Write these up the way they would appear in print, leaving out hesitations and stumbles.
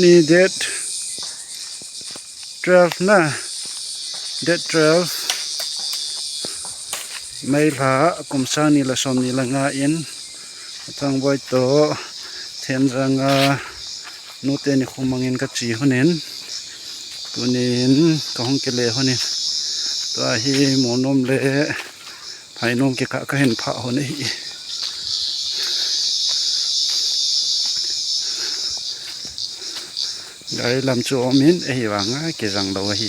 นี่ date 12 นะ date 12 ไม่ลากุมสานี่ละสมนี่ละงาอินทางไว้โตเทนรังนูเตนิคุมังอินกัจจีหุนินตัวนี้ก็ห้องเกลือหุนินตัวฮีหมูนมเละภายนมเกะก็เห็นพระหุนี่ไก่ลำโจมินว่าง่ายเกจังเราฮี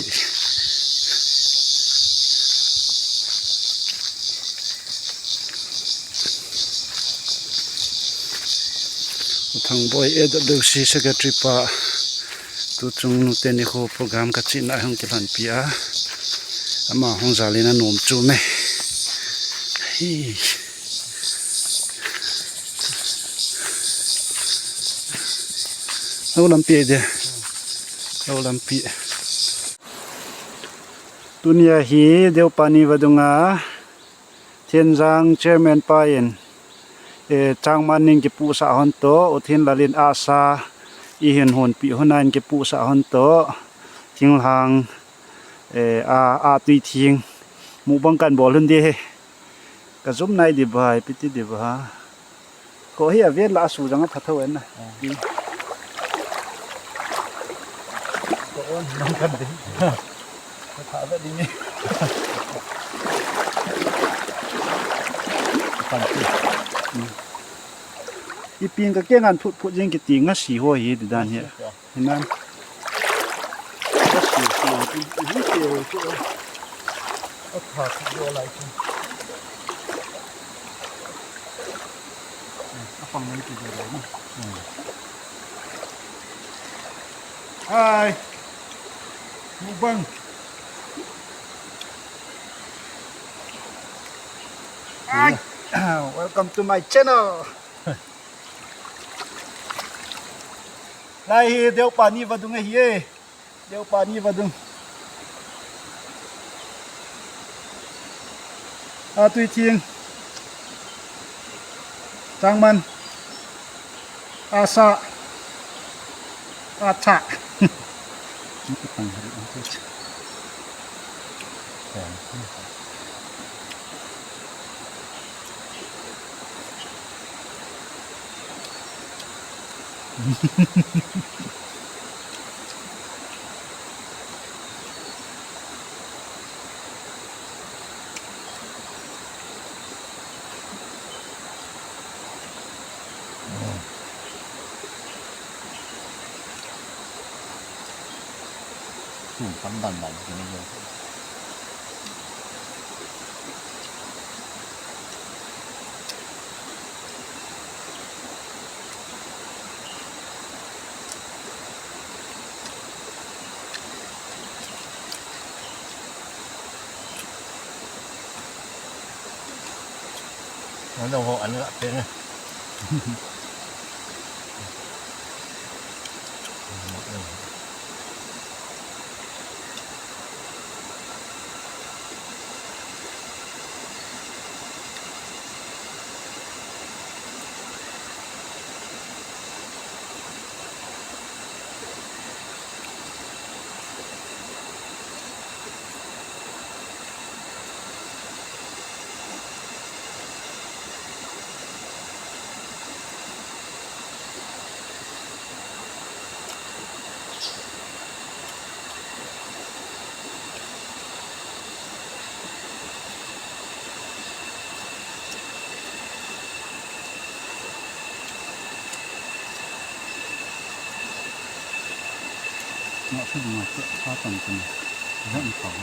ทางบอยAWC Secretary ปะตุจงนุเตนิโคโปรแกรมกัจจินายห้องกิลันปีอามาห้องจาลินาโนมจูเมเอาลำปีเดียเอาลำปีตุนยาฮีเดียวปานีวดุงาเทียนจางเชอร์แมนปายินจางมันนิงเก็บปูสะหอนโตอุทินลาลินอาซาอีเห็นหนปีหนันเก็บปูสะหอนโตทิ้งหางอาตุยทิ้งหมู่บังกันบ่ลุนเดกะซุมในดิบายปิติดิบฮะขอเฮียเวลาสู่จังพัทเวนนะก็อ้นน้องกันดิถามแบบนี้ฟังอีปีนก็เกี่ยงกันพูดยังกิติงะสีหัวฮีดิดานเฮียเห็นมั้ยก็สีหัวอีเดียวก็เอาขาดโยอะไรกันเอาฟังมันกี่เดือนนี่ไอ้มูบังWelcome to my channel. ไล่เดี๋ยวป่านี้วัดุงเฮ้เดี๋ยวป่านี้วัดุงตุยทิ้งจังมันอาซาอาชะทำดันๆอย่างนี้เลยมันต้องอันนี้เป็นไงเนาะขึ้นมาเพื่อข้าวต่างกันเรื่องของ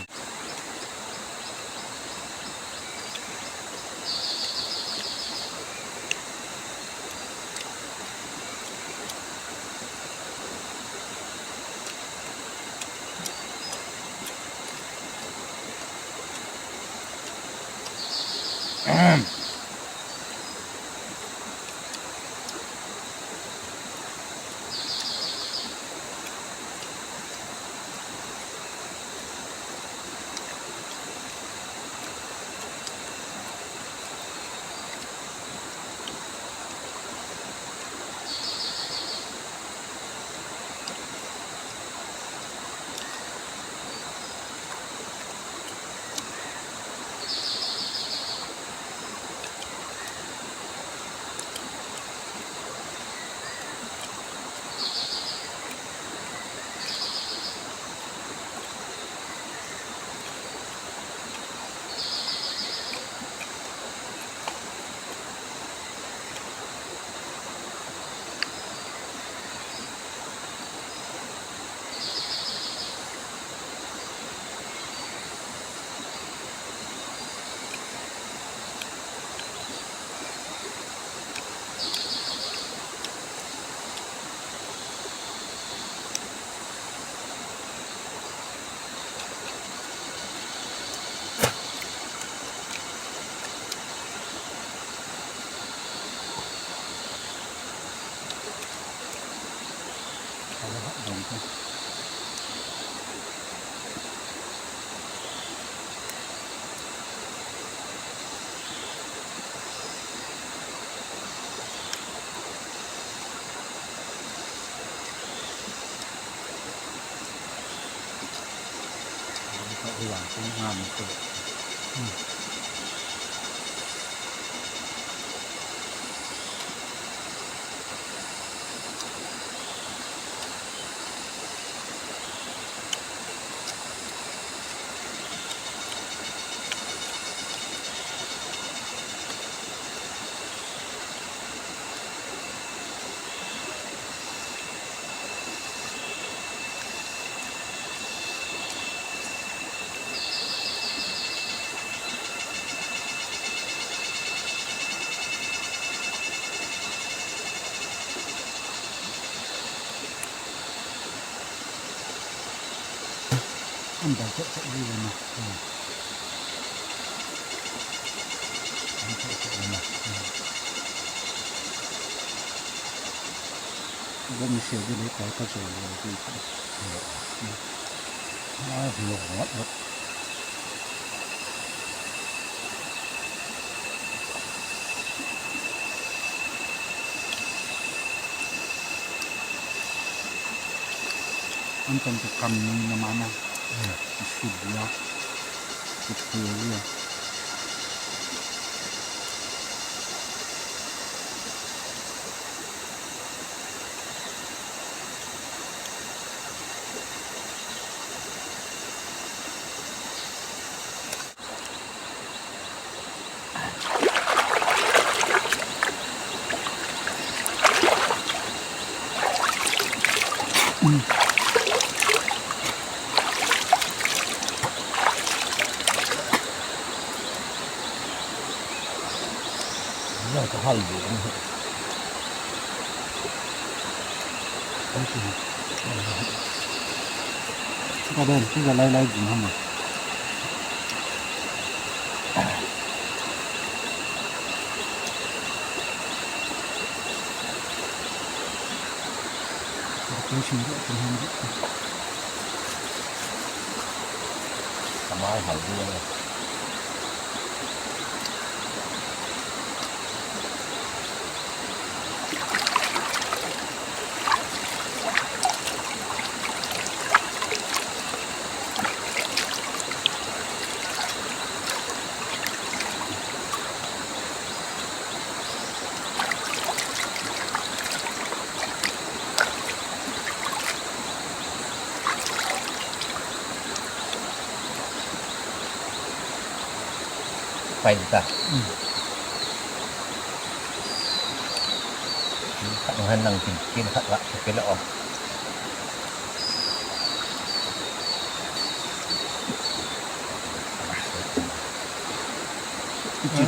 ดงก็หวังสวยงามสุดอันใดจะดีเลยนะว่ามีเสียดีเลยแต่ก็สวยเลยดีหัวหัวอันเป็นจะคำนี้นะมันนะสุดยอดสุดเท่เลยเราจะให้อยู่นะก็เดินที่จะไล่ๆกินทั้งหมดกินชิ้นเดียวกินทั้งหมดสบายหายด้วยเลยไปจ้ะขัดหันนั่งกินขัดละเป็นละออกอีจิ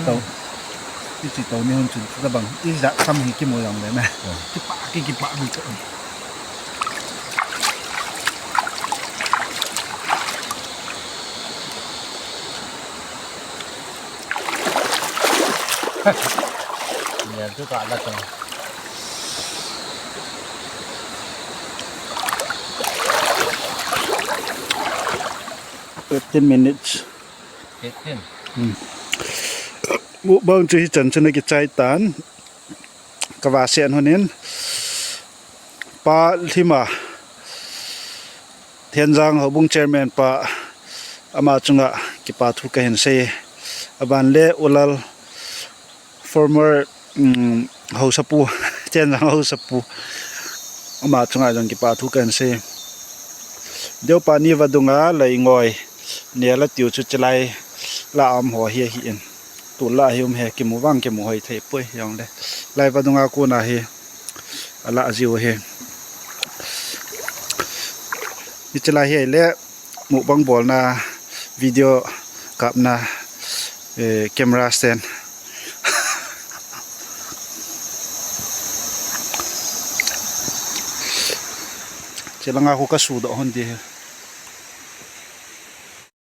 โตนี่มันจุดระบังอีจะทำให้กี่โมงเลยไหมกี่ปะมีกันเนี่ยทุกคนละจัง 15 minutes บุบงจุยจันชนกิจใจตันกว่าเสียนหัวนี้ปาที่มาเทียนจังเขาบุงเชอร์แมนปาอามาจุงะกิปาทุกเห็นเซอบันเล่อุลล former เฮาสปูเทียนจังเฮาสปูอามาจุงะจังกิปาทุกเห็นเซเดี๋ยวปานี้วัดงะเลยงอยเนี่ยละติวจุดจะไลละอมหัวเฮียหินตุลาเฮียมเฮกิมูว่างกิมูหอยเทปุยยังเลยไลวัดงะกูน่ะเฮละจิวเฮนี่จะไลเฮเละหมู่บังบอลนะวิดีโอกับนะcamera stand จะลังอาคุกสูดอ่อนดี